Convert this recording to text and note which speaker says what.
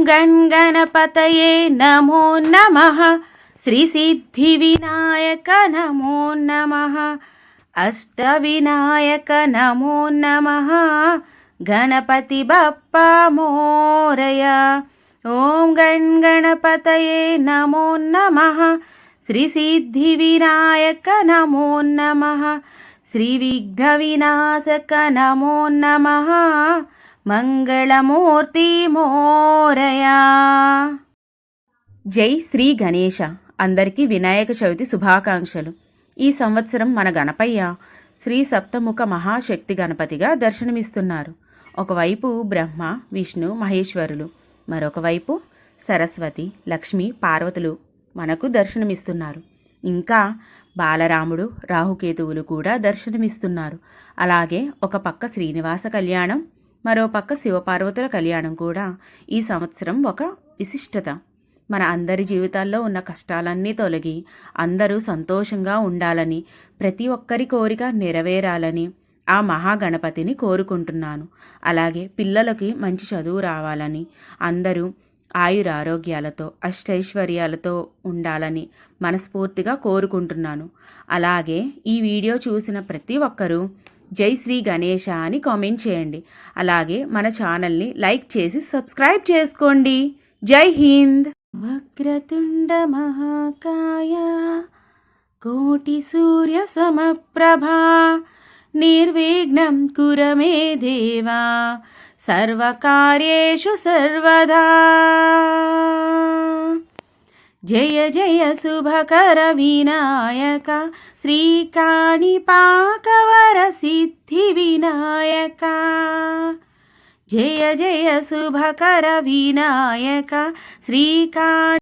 Speaker 1: गणपतये नमो नमः। श्रीसिद्धिविनायक नमो नमः। अष्टविनायक नमो नमः। गणपति बप्पा मोरया। ओम गणपतये नमो नमः। श्रीसिद्धिविनायक नमो नमः। श्रीविघ्नविनाशक नमो नमः। మంగళమూర్తి మోరయా. జై శ్రీ గణేశ. అందరికీ వినాయక చవితి శుభాకాంక్షలు. ఈ సంవత్సరం మన గణపయ్య శ్రీ సప్తముఖ మహాశక్తి గణపతిగా దర్శనమిస్తున్నారు. ఒకవైపు బ్రహ్మ, విష్ణు, మహేశ్వరులు, మరొక వైపు సరస్వతి, లక్ష్మి, పార్వతులు మనకు దర్శనమిస్తున్నారు. ఇంకా బాలరాముడు, రాహుకేతువులు కూడా దర్శనమిస్తున్నారు. అలాగే ఒక పక్క శ్రీనివాస కళ్యాణం, మరోపక్క శివపార్వతుల కళ్యాణం కూడా ఈ సంవత్సరం ఒక విశిష్టత. మన అందరి జీవితాల్లో ఉన్న కష్టాలన్నీ తొలగి అందరూ సంతోషంగా ఉండాలని, ప్రతి ఒక్కరి కోరిక నెరవేరాలని ఆ మహాగణపతిని కోరుకుంటున్నాను. అలాగే పిల్లలకి మంచి చదువు రావాలని, అందరూ ఆయురారోగ్యాలతో అష్టైశ్వర్యాలతో ఉండాలని మనస్ఫూర్తిగా కోరుకుంటున్నాను. అలాగే ఈ వీడియో చూసిన ప్రతి ఒక్కరూ జై శ్రీ గణేశ అని కామెంట్ చేయండి. అలాగే మన ఛానల్ని లైక్ చేసి సబ్స్క్రైబ్ చేసుకోండి. జై హింద్. వక్రతుండ మహాకాయ కోటి సూర్య సమప్రభా నిర్విఘ్నం కురు మే దేవా సర్వకార్యేషు సర్వదా. జయ జయ శుభకర వినాయక శ్రీకాణిపాకవర సిద్ధి వినాయక. జయ జయ శుభకర వినాయక శ్రీకాణి